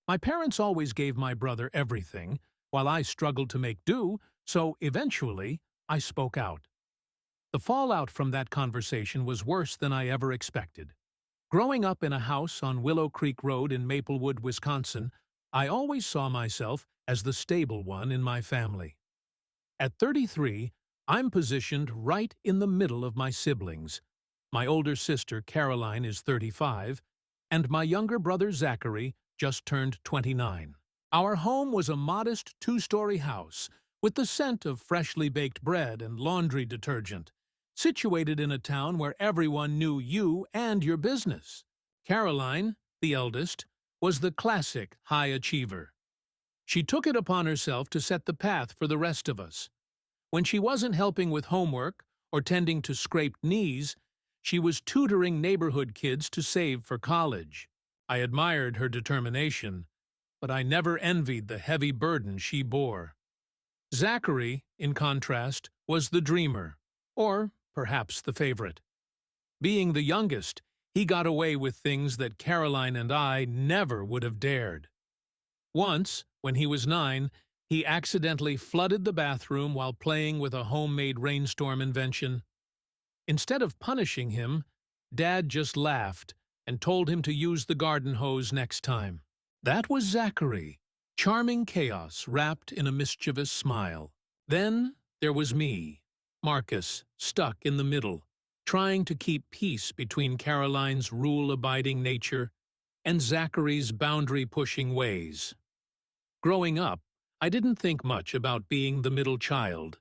My parents always gave my brother everything, while I struggled to make do, so eventually I spoke out. The fallout from that conversation was worse than I ever expected. Growing up in a house on Willow Creek Road in Maplewood, Wisconsin, I always saw myself as the stable one in my family. At 33, I'm positioned right in the middle of my siblings. My older sister, Caroline, is 35, and my younger brother, Zachary, just turned 29. Our home was a modest two-story house with the scent of freshly baked bread and laundry detergent, situated in a town where everyone knew you and your business. Caroline, the eldest, was the classic high achiever. She took it upon herself to set the path for the rest of us. When she wasn't helping with homework or tending to scraped knees, she was tutoring neighborhood kids to save for college. I admired her determination, but I never envied the heavy burden she bore. Zachary, in contrast, was the dreamer, or perhaps the favorite. Being the youngest, he got away with things that Caroline and I never would have dared. Once, when he was 9, he accidentally flooded the bathroom while playing with a homemade rainstorm invention. Instead of punishing him, Dad just laughed and told him to use the garden hose next time. That was Zachary, charming chaos wrapped in a mischievous smile. Then there was me, Marcus, stuck in the middle, trying to keep peace between Caroline's rule-abiding nature and Zachary's boundary-pushing ways. Growing up, I didn't think much about being the middle child,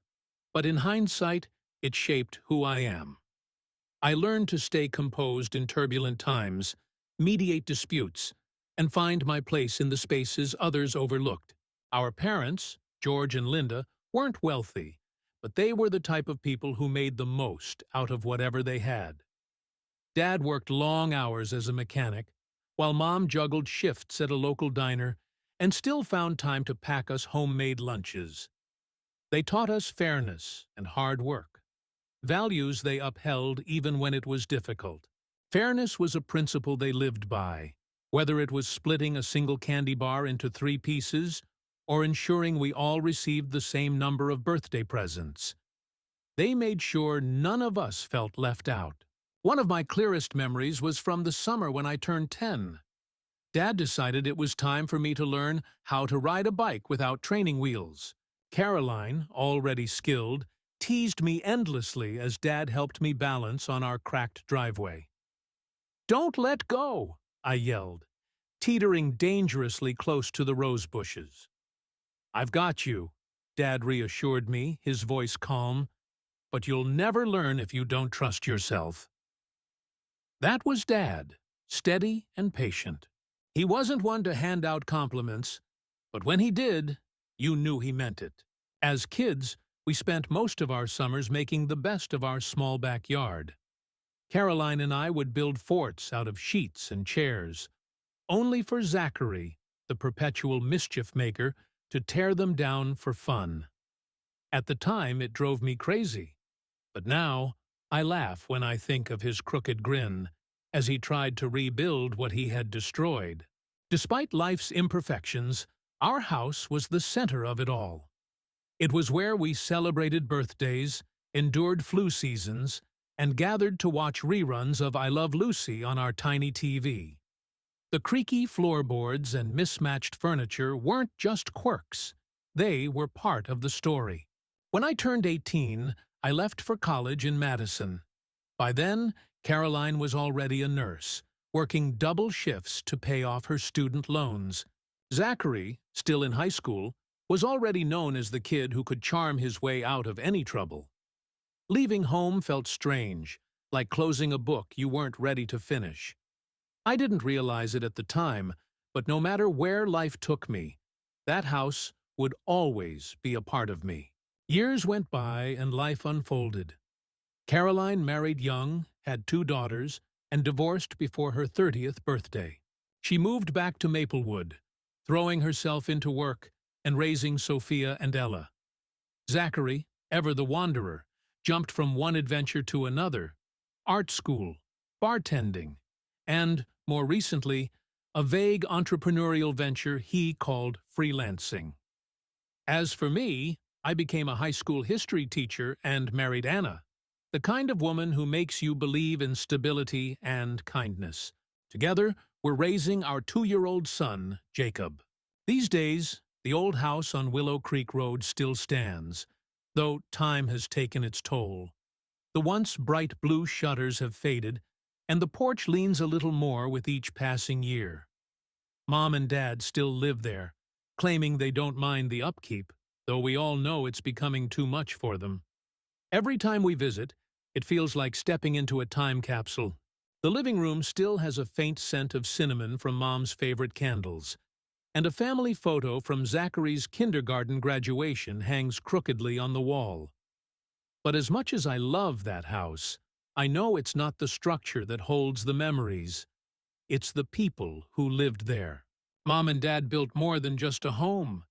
but in hindsight, it shaped who I am. I learned to stay composed in turbulent times, mediate disputes, and find my place in the spaces others overlooked. Our parents, George and Linda, weren't wealthy, but they were the type of people who made the most out of whatever they had. Dad worked long hours as a mechanic, while Mom juggled shifts at a local diner and still found time to pack us homemade lunches. They taught us fairness and hard work, values they upheld even when it was difficult. Fairness was a principle they lived by, whether it was splitting a single candy bar into 3 pieces or ensuring we all received the same number of birthday presents. They made sure none of us felt left out. One of my clearest memories was from the summer when I turned 10. Dad decided it was time for me to learn how to ride a bike without training wheels. Caroline, already skilled, teased me endlessly as Dad helped me balance on our cracked driveway. "Don't let go!" I yelled, teetering dangerously close to the rose bushes. "I've got you," Dad reassured me, his voice calm, "but you'll never learn if you don't trust yourself." That was Dad, steady and patient. He wasn't one to hand out compliments, but when he did, you knew he meant it. As kids, we spent most of our summers making the best of our small backyard. Caroline and I would build forts out of sheets and chairs, only for Zachary, the perpetual mischief maker, to tear them down for fun. At the time, it drove me crazy, but now I laugh when I think of his crooked grin as he tried to rebuild what he had destroyed. Despite life's imperfections, our house was the center of it all. It was where we celebrated birthdays, endured flu seasons, and gathered to watch reruns of I Love Lucy on our tiny TV. The creaky floorboards and mismatched furniture weren't just quirks. They were part of the story. When I turned 18, I left for college in Madison. By then, Caroline was already a nurse, working double shifts to pay off her student loans. Zachary, still in high school, was already known as the kid who could charm his way out of any trouble. Leaving home felt strange, like closing a book you weren't ready to finish. I didn't realize it at the time, but no matter where life took me, that house would always be a part of me. Years went by and life unfolded. Caroline married young, had 2 daughters, and divorced before her 30th birthday. She moved back to Maplewood, throwing herself into work and raising Sophia and Ella. Zachary, ever the wanderer, jumped from one adventure to another: art school, bartending, and, more recently, a vague entrepreneurial venture he called freelancing. As for me, I became a high school history teacher and married Anna, the kind of woman who makes you believe in stability and kindness. Together, we're raising our 2-year-old son, Jacob. These days, the old house on Willow Creek Road still stands, though time has taken its toll. The once bright blue shutters have faded, and the porch leans a little more with each passing year. Mom and Dad still live there, claiming they don't mind the upkeep, though we all know it's becoming too much for them. Every time we visit, it feels like stepping into a time capsule. The living room still has a faint scent of cinnamon from Mom's favorite candles, and a family photo from Zachary's kindergarten graduation hangs crookedly on the wall. But as much as I love that house, I know it's not the structure that holds the memories. It's the people who lived there. Mom and Dad built more than just a home.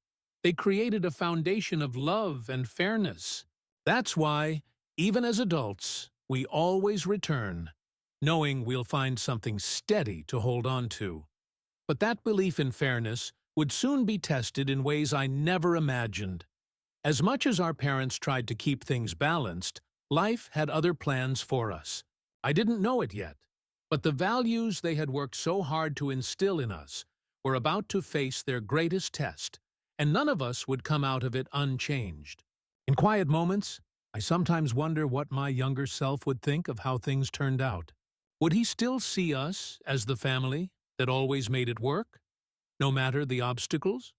They created a foundation of love and fairness. That's why, even as adults, we always return, knowing we'll find something steady to hold on to. But that belief in fairness would soon be tested in ways I never imagined. As much as our parents tried to keep things balanced, life had other plans for us. I didn't know it yet, but the values they had worked so hard to instill in us were about to face their greatest test, and none of us would come out of it unchanged. In quiet moments, I sometimes wonder what my younger self would think of how things turned out. Would he still see us as the family that always made it work, no matter the obstacles?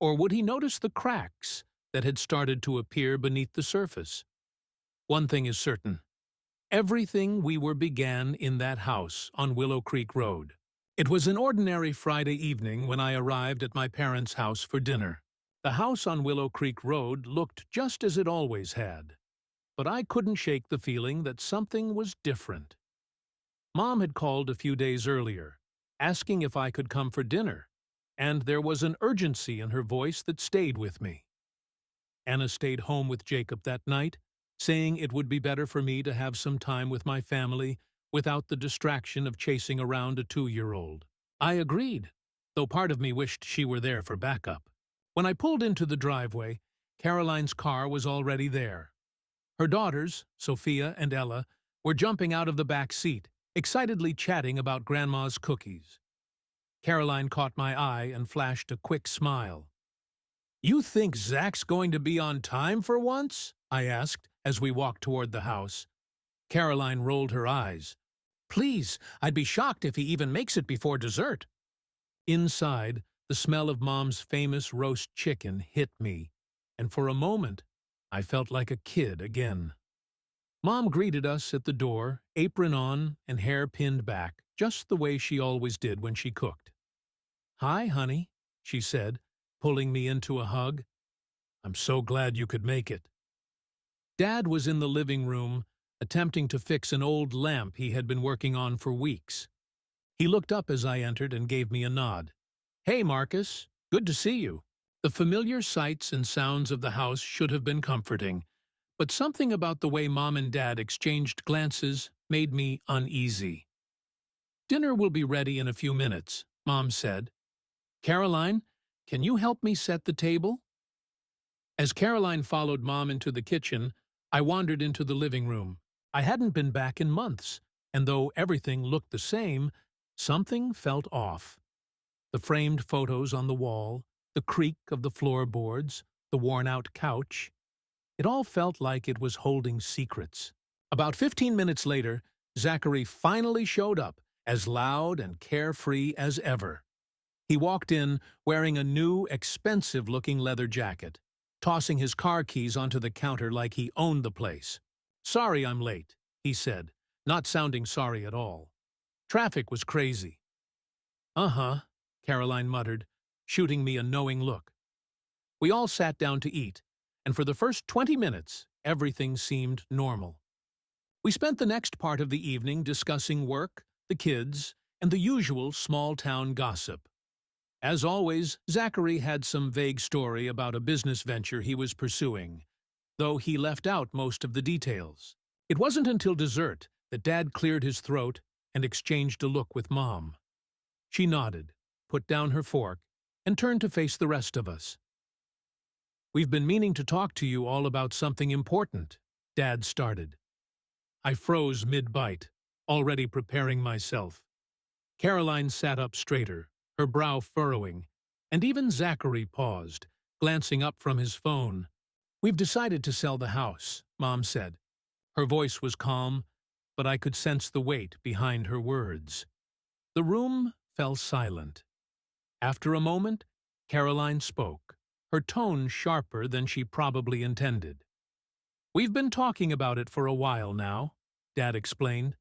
Or would he notice the cracks that had started to appear beneath the surface? One thing is certain. Everything we were began in that house on Willow Creek Road. It was an ordinary Friday evening when I arrived at my parents' house for dinner. The house on Willow Creek Road looked just as it always had, but I couldn't shake the feeling that something was different. Mom had called a few days earlier, asking if I could come for dinner, and there was an urgency in her voice that stayed with me. Anna stayed home with Jacob that night, saying it would be better for me to have some time with my family without the distraction of chasing around a 2-year-old. I agreed, though part of me wished she were there for backup. When I pulled into the driveway, Caroline's car was already there. Her daughters, Sophia and Ella, were jumping out of the back seat, excitedly chatting about Grandma's cookies. Caroline caught my eye and flashed a quick smile. "You think Zach's going to be on time for once?" I asked as we walked toward the house. Caroline rolled her eyes. "Please, I'd be shocked if he even makes it before dessert." Inside, the smell of Mom's famous roast chicken hit me, and for a moment, I felt like a kid again. Mom greeted us at the door, apron on and hair pinned back, just the way she always did when she cooked. "Hi, honey," she said, pulling me into a hug. "I'm so glad you could make it." Dad was in the living room, attempting to fix an old lamp he had been working on for weeks. He looked up as I entered and gave me a nod. "Hey, Marcus, good to see you." The familiar sights and sounds of the house should have been comforting, but something about the way Mom and Dad exchanged glances made me uneasy. "Dinner will be ready in a few minutes," Mom said. "Caroline, can you help me set the table?" As Caroline followed Mom into the kitchen, I wandered into the living room. I hadn't been back in months, and though everything looked the same, something felt off. The framed photos on the wall, the creak of the floorboards, the worn-out couch, it all felt like it was holding secrets. About 15 minutes later, Zachary finally showed up, as loud and carefree as ever. He walked in wearing a new, expensive-looking leather jacket, tossing his car keys onto the counter like he owned the place. "Sorry I'm late," he said, not sounding sorry at all. "Traffic was crazy." "Uh-huh," Caroline muttered, shooting me a knowing look. We all sat down to eat, and for the first 20 minutes, everything seemed normal. We spent the next part of the evening discussing work, the kids, and the usual small-town gossip. As always, Zachary had some vague story about a business venture he was pursuing, though he left out most of the details. It wasn't until dessert that Dad cleared his throat and exchanged a look with Mom. She nodded, put down her fork, and turned to face the rest of us. "We've been meaning to talk to you all about something important," Dad started. I froze mid-bite, already preparing myself. Caroline sat up straighter, her brow furrowing, and even Zachary paused, glancing up from his phone. "We've decided to sell the house," Mom said. Her voice was calm, but I could sense the weight behind her words. The room fell silent. After a moment, Caroline spoke, her tone sharper than she probably intended. "We've been talking about it for a while now," Dad explained.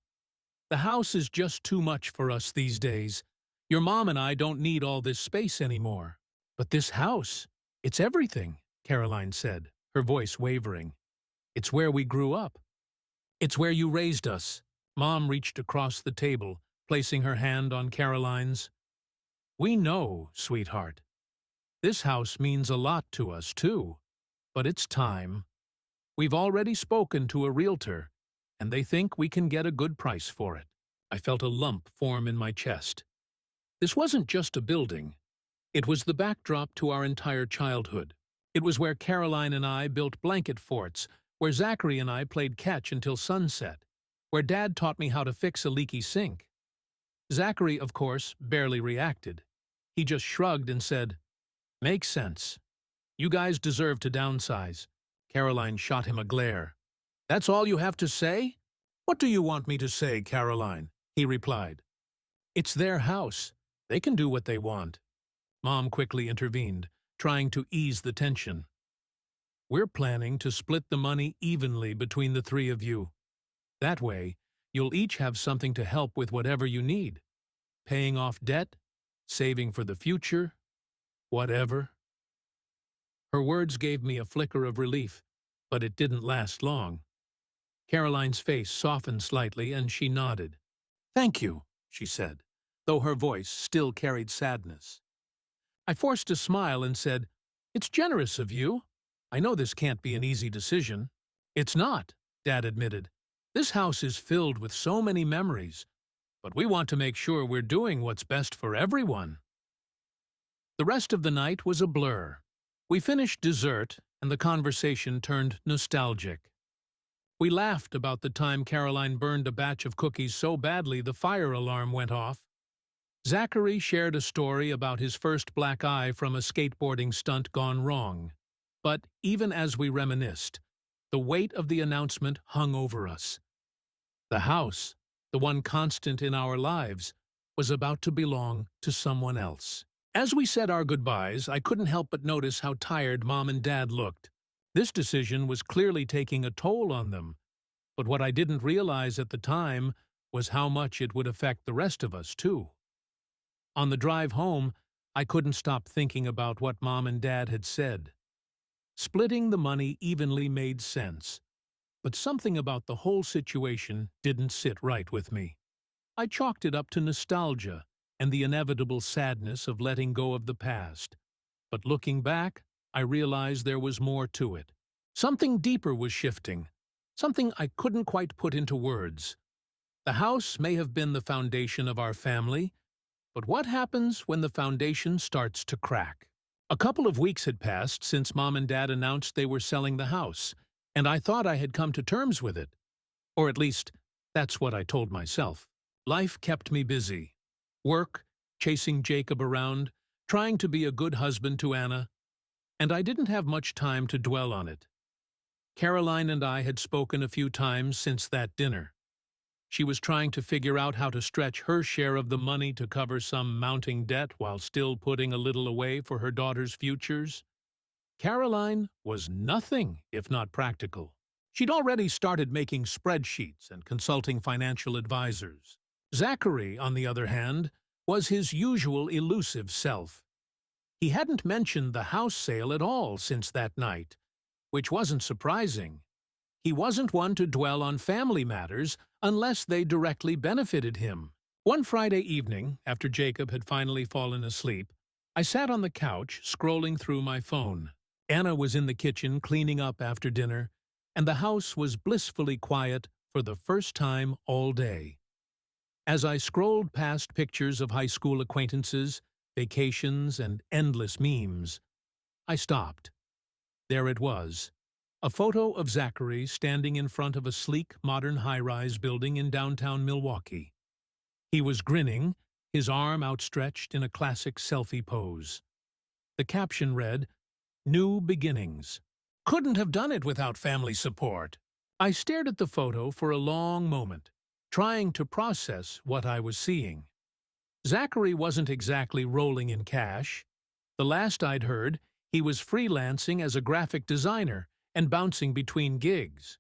"The house is just too much for us these days. Your mom and I don't need all this space anymore." "But this house, it's everything," Caroline said, her voice wavering. "It's where we grew up. It's where you raised us." Mom reached across the table, placing her hand on Caroline's. "We know, sweetheart. This house means a lot to us, too. But it's time. We've already spoken to a realtor, and they think we can get a good price for it." I felt a lump form in my chest. This wasn't just a building. It was the backdrop to our entire childhood. It was where Caroline and I built blanket forts, where Zachary and I played catch until sunset, where Dad taught me how to fix a leaky sink. Zachary, of course, barely reacted. He just shrugged and said, "Makes sense. You guys deserve to downsize." Caroline shot him a glare. "That's all you have to say?" "What do you want me to say, Caroline?" he replied. "It's their house. They can do what they want." Mom quickly intervened, trying to ease the tension. "We're planning to split the money evenly between the three of you. That way, you'll each have something to help with whatever you need. Paying off debt, saving for the future, whatever." Her words gave me a flicker of relief, but it didn't last long. Caroline's face softened slightly and she nodded. "Thank you," she said, though her voice still carried sadness. I forced a smile and said, "It's generous of you. I know this can't be an easy decision." "It's not," Dad admitted. "This house is filled with so many memories, but we want to make sure we're doing what's best for everyone." The rest of the night was a blur. We finished dessert, and the conversation turned nostalgic. We laughed about the time Caroline burned a batch of cookies so badly the fire alarm went off. Zachary shared a story about his first black eye from a skateboarding stunt gone wrong. But even as we reminisced, the weight of the announcement hung over us. The house, the one constant in our lives, was about to belong to someone else. As we said our goodbyes, I couldn't help but notice how tired Mom and Dad looked. This decision was clearly taking a toll on them, but what I didn't realize at the time was how much it would affect the rest of us, too. On the drive home, I couldn't stop thinking about what Mom and Dad had said. Splitting the money evenly made sense, but something about the whole situation didn't sit right with me. I chalked it up to nostalgia and the inevitable sadness of letting go of the past. But looking back, I realized there was more to it. Something deeper was shifting, something I couldn't quite put into words. The house may have been the foundation of our family, but what happens when the foundation starts to crack? A couple of weeks had passed since Mom and Dad announced they were selling the house, and I thought I had come to terms with it. Or at least, that's what I told myself. Life kept me busy. Work, chasing Jacob around, trying to be a good husband to Anna, and I didn't have much time to dwell on it. Caroline and I had spoken a few times since that dinner. She was trying to figure out how to stretch her share of the money to cover some mounting debt while still putting a little away for her daughter's futures. Caroline was nothing if not practical. She'd already started making spreadsheets and consulting financial advisors. Zachary, on the other hand, was his usual elusive self. He hadn't mentioned the house sale at all since that night, which wasn't surprising. He wasn't one to dwell on family matters unless they directly benefited him. One Friday evening, after Jacob had finally fallen asleep, I sat on the couch scrolling through my phone. Anna was in the kitchen cleaning up after dinner, and the house was blissfully quiet for the first time all day. As I scrolled past pictures of high school acquaintances, vacations, and endless memes, I stopped. There it was, a photo of Zachary standing in front of a sleek, modern high-rise building in downtown Milwaukee. He was grinning, his arm outstretched in a classic selfie pose. The caption read, "New Beginnings. Couldn't have done it without family support." I stared at the photo for a long moment, trying to process what I was seeing. Zachary wasn't exactly rolling in cash. The last I'd heard, he was freelancing as a graphic designer and bouncing between gigs.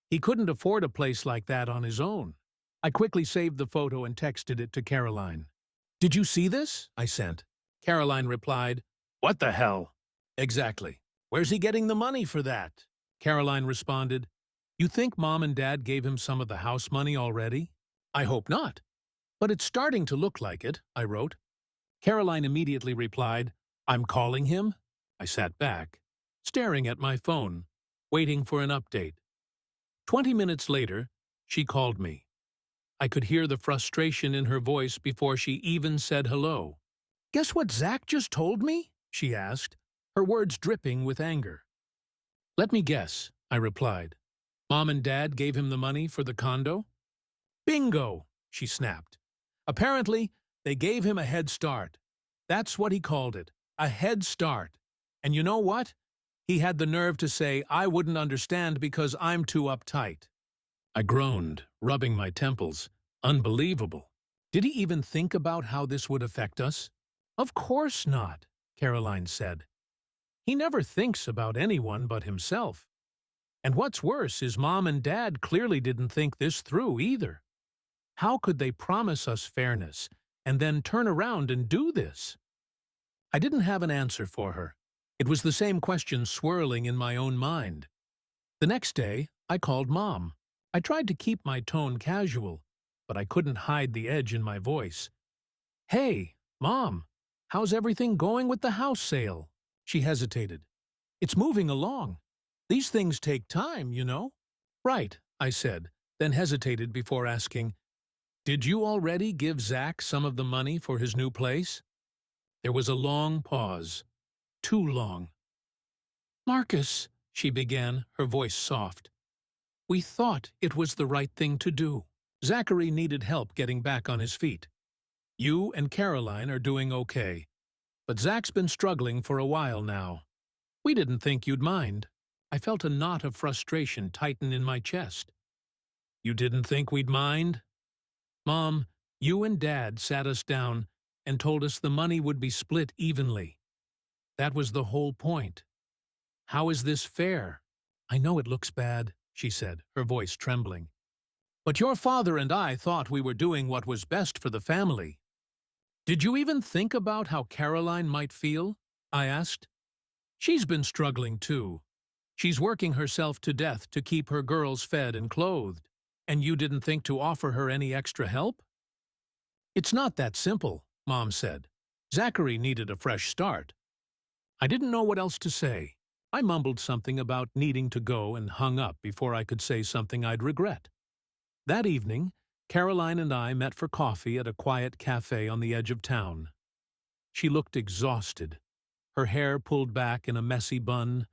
He couldn't afford a place like that on his own. I quickly saved the photo and texted it to Caroline. "Did you see this?" I sent. Caroline replied, "What the hell?" "Exactly. Where's he getting the money for that?" Caroline responded, "You think Mom and Dad gave him some of the house money already?" "I hope not. But it's starting to look like it," I wrote. Caroline immediately replied, "I'm calling him." I sat back, staring at my phone, waiting for an update. 20 minutes later, she called me. I could hear the frustration in her voice before she even said hello. "Guess what Zach just told me?" she asked, her words dripping with anger. "Let me guess," I replied. "Mom and Dad gave him the money for the condo?" "Bingo," she snapped. "Apparently, they gave him a head start. That's what he called it, a head start. And you know what? He had the nerve to say I wouldn't understand because I'm too uptight." I groaned, rubbing my temples. Unbelievable. Did he even think about how this would affect us? "Of course not," Caroline said. "He never thinks about anyone but himself. And what's worse is Mom and Dad clearly didn't think this through either. How could they promise us fairness and then turn around and do this?" I didn't have an answer for her. It was the same question swirling in my own mind. The next day, I called Mom. I tried to keep my tone casual, but I couldn't hide the edge in my voice. "Hey, Mom, how's everything going with the house sale?" She hesitated. "It's moving along. These things take time, you know." "Right," I said, then hesitated before asking, "Did you already give Zach some of the money for his new place?" There was a long pause. Too long. "Marcus," she began, her voice soft, "we thought it was the right thing to do." Zachary needed help getting back on his feet. "You and Caroline are doing okay, but Zach's been struggling for a while now. We didn't think you'd mind." I felt a knot of frustration tighten in my chest. "You didn't think we'd mind?" "Mom, you and Dad sat us down and told us the money would be split evenly. That was the whole point. How is this fair?" "I know it looks bad," she said, her voice trembling. "But your father and I thought we were doing what was best for the family." "Did you even think about how Caroline might feel?" I asked. "She's been struggling too. She's working herself to death to keep her girls fed and clothed. And you didn't think to offer her any extra help?" "It's not that simple," Mom said. "Zachary needed a fresh start." I didn't know what else to say. I mumbled something about needing to go and hung up before I could say something I'd regret. That evening, Caroline and I met for coffee at a quiet cafe on the edge of town. She looked exhausted, her hair pulled back in a messy bun,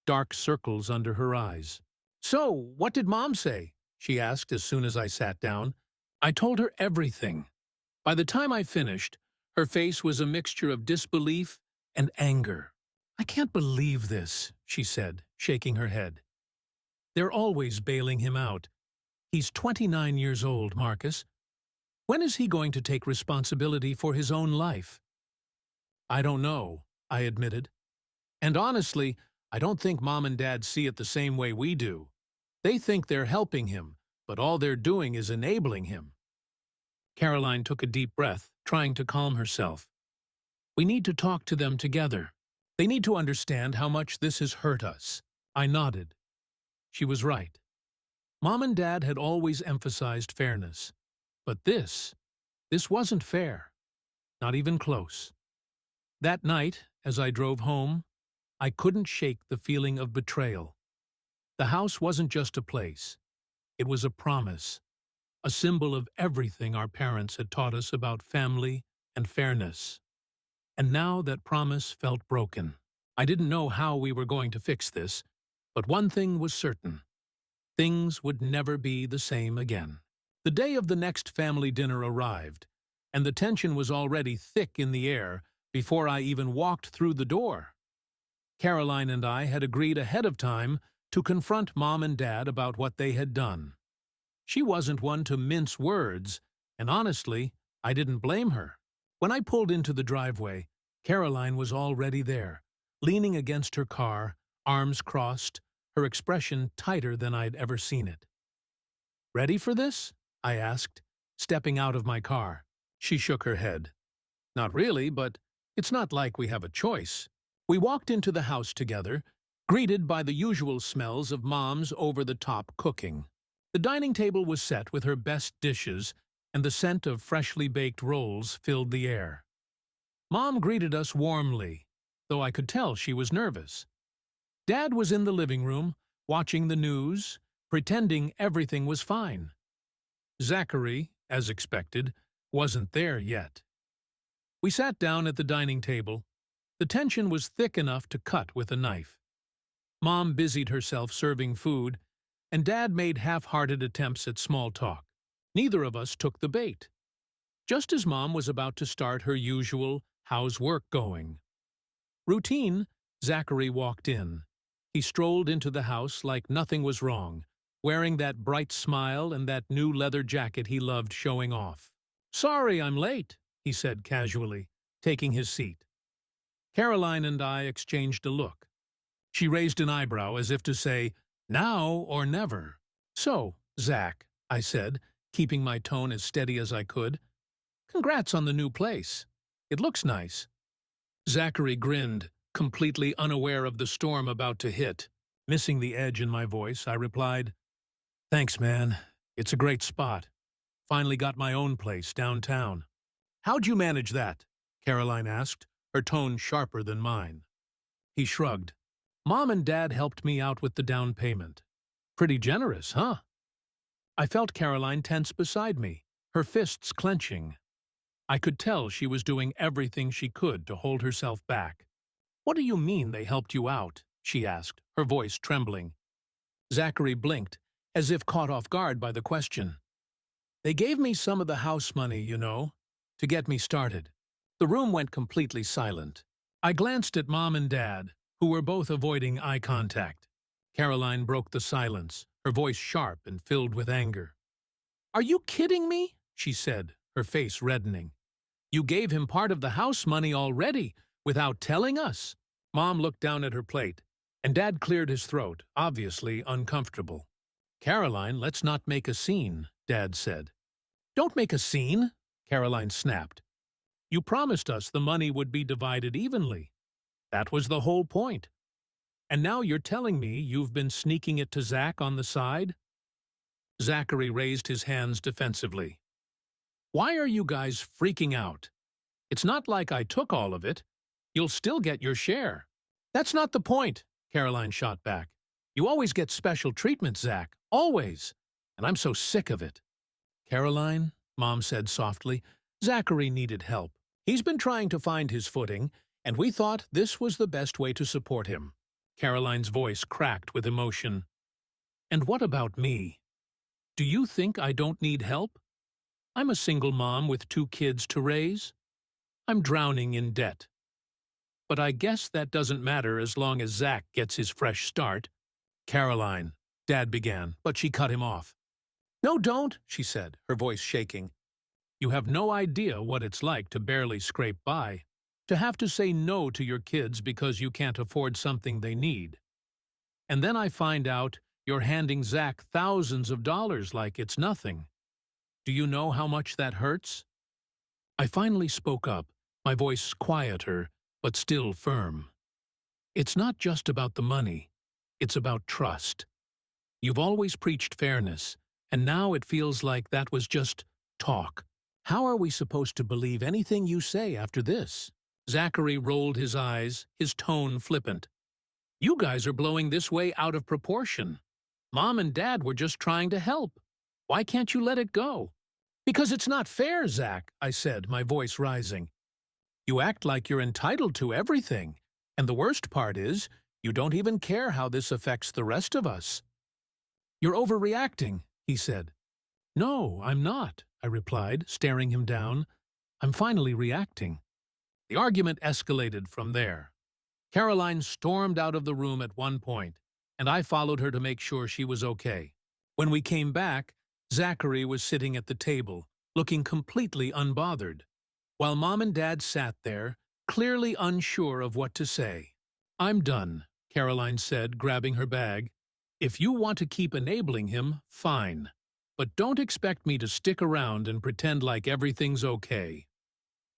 dark circles under her eyes. "So, what did Mom say?" she asked as soon as I sat down. I told her everything. By the time I finished, her face was a mixture of disbelief and anger. "I can't believe this," she said, shaking her head. "They're always bailing him out. He's 29 years old, Marcus. When is he going to take responsibility for his own life?" "I don't know," I admitted. "And honestly, I don't think Mom and Dad see it the same way we do. They think they're helping him, but all they're doing is enabling him." Caroline took a deep breath, trying to calm herself. "We need to talk to them together. They need to understand how much this has hurt us." I nodded. She was right. Mom and Dad had always emphasized fairness. But this wasn't fair. Not even close. That night, as I drove home, I couldn't shake the feeling of betrayal. The house wasn't just a place. It was a promise. a symbol of everything our parents had taught us about family and fairness. And now that promise felt broken. I didn't know how we were going to fix this, but one thing was certain. Things would never be the same again. The day of the next family dinner arrived, and the tension was already thick in the air before I even walked through the door. Caroline and I had agreed ahead of time to confront Mom and Dad about what they had done. She wasn't one to mince words, and honestly, I didn't blame her. When I pulled into the driveway, Caroline was already there, leaning against her car, arms crossed, her expression tighter than I'd ever seen it. "Ready for this?" I asked, stepping out of my car. She shook her head. "Not really, but it's not like we have a choice." We walked into the house together, greeted by the usual smells of Mom's over-the-top cooking. The dining table was set with her best dishes, and the scent of freshly baked rolls filled the air. Mom greeted us warmly, though I could tell she was nervous. Dad was in the living room, watching the news, pretending everything was fine. Zachary, as expected, wasn't there yet. We sat down at the dining table. The tension was thick enough to cut with a knife. Mom busied herself serving food, and Dad made half-hearted attempts at small talk. Neither of us took the bait. Just as Mom was about to start her usual "how's work going?" routine, Zachary walked in. He strolled into the house like nothing was wrong, wearing that bright smile and that new leather jacket he loved showing off. "Sorry I'm late," he said casually, taking his seat. Caroline and I exchanged a look. She raised an eyebrow as if to say, "Now or never." "So, Zach," I said, keeping my tone as steady as I could, "congrats on the new place. It looks nice." Zachary grinned, completely unaware of the storm about to hit. Missing the edge in my voice, I replied, "Thanks, man. It's a great spot. Finally got my own place downtown." "How'd you manage that?" Caroline asked, her tone sharper than mine. He shrugged. "Mom and Dad helped me out with the down payment." "Pretty generous, huh?" I felt Caroline tense beside me, her fists clenching. I could tell she was doing everything she could to hold herself back. "What do you mean they helped you out?" she asked, her voice trembling. Zachary blinked, as if caught off guard by the question. "They gave me some of the house money, you know, to get me started." The room went completely silent. I glanced at Mom and Dad, who were both avoiding eye contact. Caroline broke the silence, her voice sharp and filled with anger. "Are you kidding me?" she said, her face reddening. "You gave him part of the house money already, without telling us." Mom looked down at her plate, and Dad cleared his throat, obviously uncomfortable. "Caroline, let's not make a scene," Dad said. "Don't make a scene," Caroline snapped. "You promised us the money would be divided evenly. That was the whole point. And now you're telling me you've been sneaking it to Zach on the side?" Zachary raised his hands defensively. "Why are you guys freaking out? It's not like I took all of it. You'll still get your share." "That's not the point," Caroline shot back. "You always get special treatment, Zach. Always. And I'm so sick of it." "Caroline," Mom said softly, "Zachary needed help. He's been trying to find his footing, and we thought this was the best way to support him." Caroline's voice cracked with emotion. "And what about me? Do you think I don't need help? I'm a single mom with 2 kids to raise. I'm drowning in debt. But I guess that doesn't matter as long as Zach gets his fresh start." "Caroline," Dad began, but she cut him off. "No, don't," she said, her voice shaking. "You have no idea what it's like to barely scrape by, to have to say no to your kids because you can't afford something they need. And then I find out you're handing Zach thousands of dollars like it's nothing. Do you know how much that hurts?" I finally spoke up, my voice quieter, but still firm. "It's not just about the money. It's about trust. You've always preached fairness, and now it feels like that was just talk. How are we supposed to believe anything you say after this?" Zachary rolled his eyes, his tone flippant. "You guys are blowing this way out of proportion. Mom and Dad were just trying to help." Why can't you let it go? Because it's not fair, Zach, I said, my voice rising. You act like you're entitled to everything, and the worst part is, you don't even care how this affects the rest of us. You're overreacting, he said. No, I'm not, I replied, staring him down. I'm finally reacting. The argument escalated from there. Caroline stormed out of the room at one point, and I followed her to make sure she was okay. When we came back, Zachary was sitting at the table, looking completely unbothered, while Mom and Dad sat there, clearly unsure of what to say. I'm done, Caroline said, grabbing her bag. If you want to keep enabling him, fine. But don't expect me to stick around and pretend like everything's okay.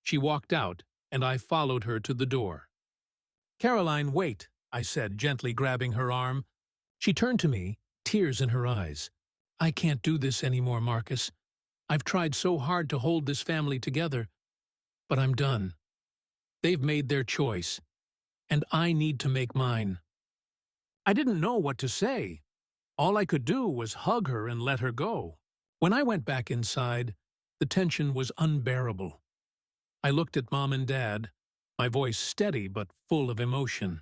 She walked out, and I followed her to the door. Caroline, wait, I said, gently grabbing her arm. She turned to me, tears in her eyes. I can't do this anymore, Marcus. I've tried so hard to hold this family together, but I'm done. They've made their choice, and I need to make mine. I didn't know what to say. All I could do was hug her and let her go. When I went back inside, the tension was unbearable. I looked at Mom and Dad, my voice steady but full of emotion.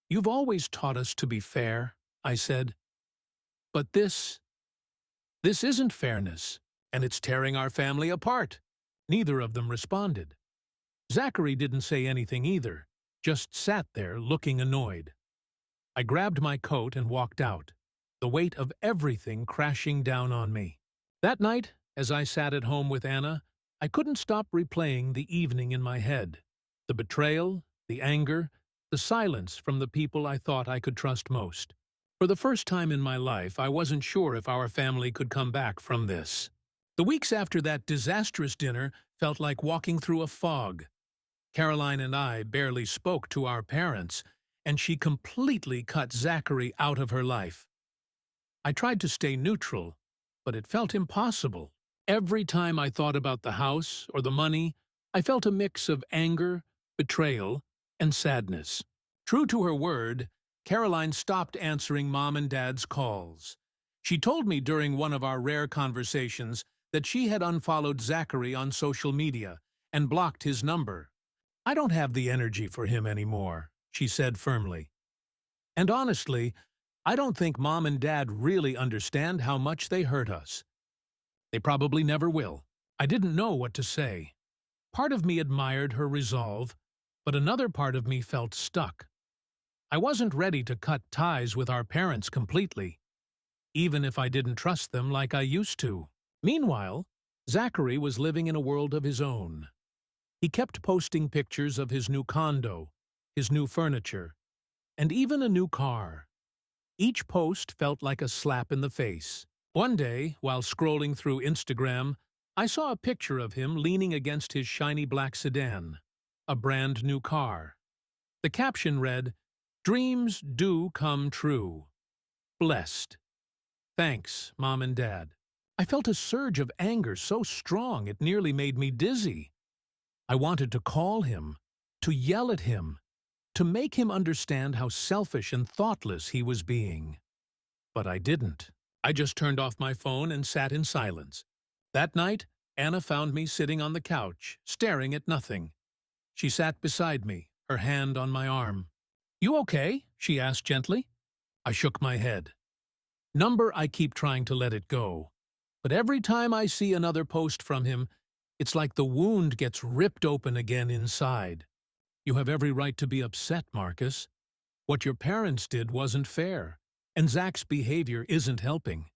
You've always taught us to be fair, I said. But this isn't fairness, and it's tearing our family apart. Neither of them responded. Zachary didn't say anything either, just sat there looking annoyed. I grabbed my coat and walked out, the weight of everything crashing down on me. That night, as I sat at home with Anna, I couldn't stop replaying the evening in my head. The betrayal, the anger, the silence from the people I thought I could trust most. For the first time in my life, I wasn't sure if our family could come back from this. The weeks after that disastrous dinner felt like walking through a fog. Caroline and I barely spoke to our parents, and she completely cut Zachary out of her life. I tried to stay neutral, but it felt impossible. Every time I thought about the house or the money, I felt a mix of anger, betrayal, and sadness. True to her word, Caroline stopped answering Mom and Dad's calls. She told me during one of our rare conversations that she had unfollowed Zachary on social media and blocked his number. I don't have the energy for him anymore, she said firmly. And honestly, I don't think Mom and Dad really understand how much they hurt us. They probably never will. I didn't know what to say. Part of me admired her resolve, but another part of me felt stuck. I wasn't ready to cut ties with our parents completely, even if I didn't trust them like I used to. Meanwhile, Zachary was living in a world of his own. He kept posting pictures of his new condo, his new furniture, and even a new car. Each post felt like a slap in the face. One day, while scrolling through Instagram, I saw a picture of him leaning against his shiny black sedan, a brand new car. The caption read, "Dreams do come true. Blessed. Thanks, Mom and Dad." I felt a surge of anger so strong it nearly made me dizzy. I wanted to call him, to yell at him, to make him understand how selfish and thoughtless he was being. But I didn't. I just turned off my phone and sat in silence. That night, Anna found me sitting on the couch, staring at nothing. She sat beside me, her hand on my arm. "You okay?" she asked gently. I shook my head. I keep trying to let it go. But every time I see another post from him, it's like the wound gets ripped open again inside. You have every right to be upset, Marcus. What your parents did wasn't fair, and Zach's behavior isn't helping.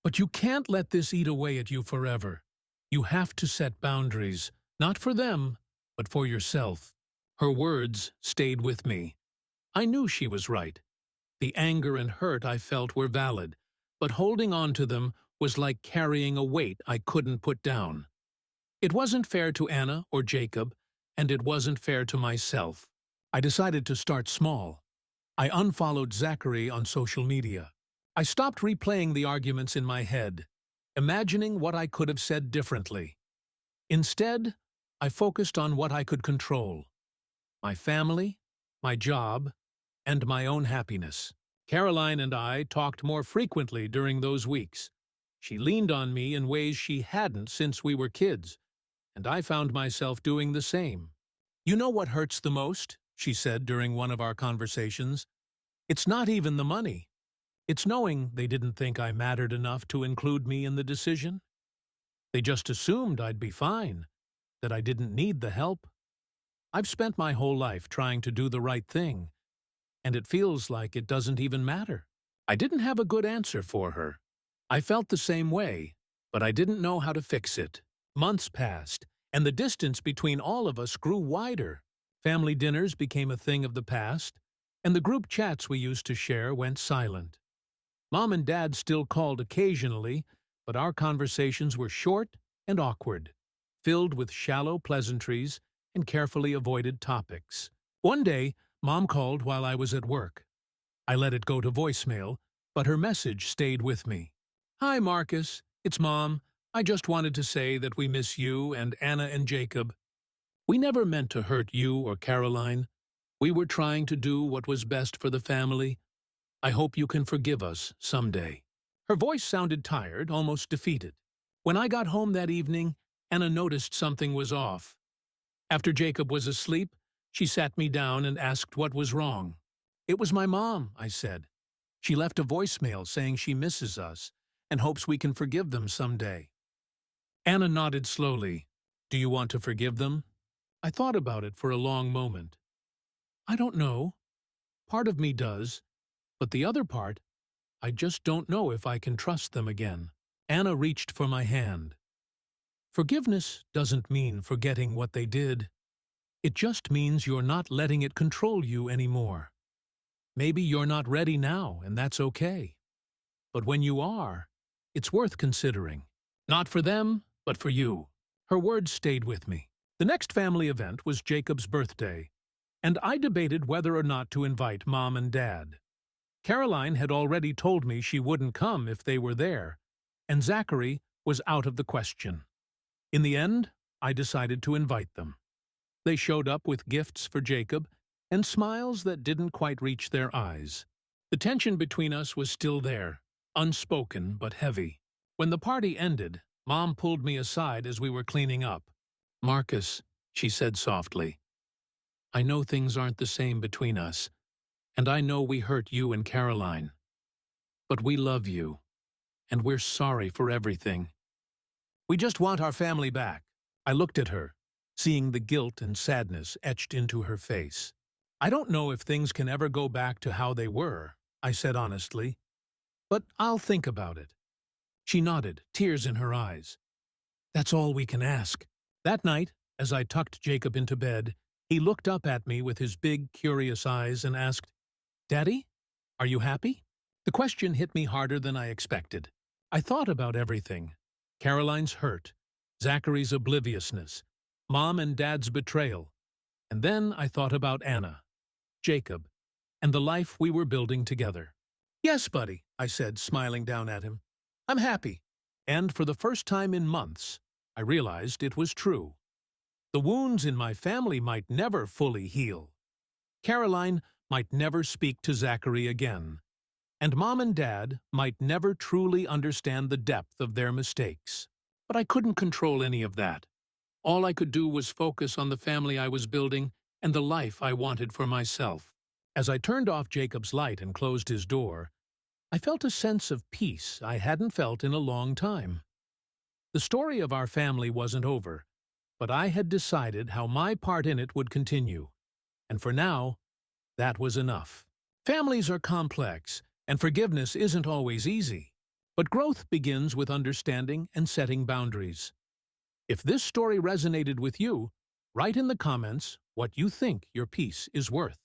But you can't let this eat away at you forever. You have to set boundaries, not for them, but for yourself. Her words stayed with me. I knew she was right. The anger and hurt I felt were valid, but holding on to them was like carrying a weight I couldn't put down. It wasn't fair to Anna or Jacob, and it wasn't fair to myself. I decided to start small. I unfollowed Zachary on social media. I stopped replaying the arguments in my head, imagining what I could have said differently. Instead, I focused on what I could control: my family, my job, and my own happiness. Caroline and I talked more frequently during those weeks. She leaned on me in ways she hadn't since we were kids, and I found myself doing the same. "You know what hurts the most?" she said during one of our conversations. "It's not even the money. It's knowing they didn't think I mattered enough to include me in the decision. They just assumed I'd be fine, that I didn't need the help. I've spent my whole life trying to do the right thing, and it feels like it doesn't even matter." I didn't have a good answer for her. I felt the same way, but I didn't know how to fix it. Months passed, and the distance between all of us grew wider. Family dinners became a thing of the past, and the group chats we used to share went silent. Mom and Dad still called occasionally, but our conversations were short and awkward, filled with shallow pleasantries and carefully avoided topics. One day, Mom called while I was at work. I let it go to voicemail, but her message stayed with me. "Hi, Marcus. It's Mom. I just wanted to say that we miss you and Anna and Jacob. We never meant to hurt you or Caroline. We were trying to do what was best for the family. I hope you can forgive us someday." Her voice sounded tired, almost defeated. When I got home that evening, Anna noticed something was off. After Jacob was asleep, she sat me down and asked what was wrong. "It was my mom," I said. "She left a voicemail saying she misses us and hopes we can forgive them someday." Anna nodded slowly. "Do you want to forgive them?" I thought about it for a long moment. "I don't know. Part of me does, but the other part, I just don't know if I can trust them again." Anna reached for my hand. "Forgiveness doesn't mean forgetting what they did. It just means you're not letting it control you anymore. Maybe you're not ready now, and that's okay. But when you are, it's worth considering. Not for them, but for you." Her words stayed with me. The next family event was Jacob's birthday, and I debated whether or not to invite Mom and Dad. Caroline had already told me she wouldn't come if they were there, and Zachary was out of the question. In the end, I decided to invite them. They showed up with gifts for Jacob and smiles that didn't quite reach their eyes. The tension between us was still there, unspoken but heavy. When the party ended, Mom pulled me aside as we were cleaning up. "Marcus," she said softly, "I know things aren't the same between us, and I know we hurt you and Caroline. But we love you, and we're sorry for everything. We just want our family back." I looked at her, seeing the guilt and sadness etched into her face. "I don't know if things can ever go back to how they were," I said honestly, "but I'll think about it." She nodded, tears in her eyes. "That's all we can ask." That night, as I tucked Jacob into bed, he looked up at me with his big, curious eyes and asked, "Daddy, are you happy?" The question hit me harder than I expected. I thought about everything: Caroline's hurt, Zachary's obliviousness, Mom and Dad's betrayal, and then I thought about Anna, Jacob, and the life we were building together. "Yes, buddy," I said, smiling down at him. "I'm happy." And for the first time in months, I realized it was true. The wounds in my family might never fully heal. Caroline might never speak to Zachary again, and Mom and Dad might never truly understand the depth of their mistakes. But I couldn't control any of that. All I could do was focus on the family I was building and the life I wanted for myself. As I turned off Jacob's light and closed his door, I felt a sense of peace I hadn't felt in a long time. The story of our family wasn't over, but I had decided how my part in it would continue. And for now, that was enough. Families are complex, and forgiveness isn't always easy. But growth begins with understanding and setting boundaries. If this story resonated with you, write in the comments what you think your peace is worth.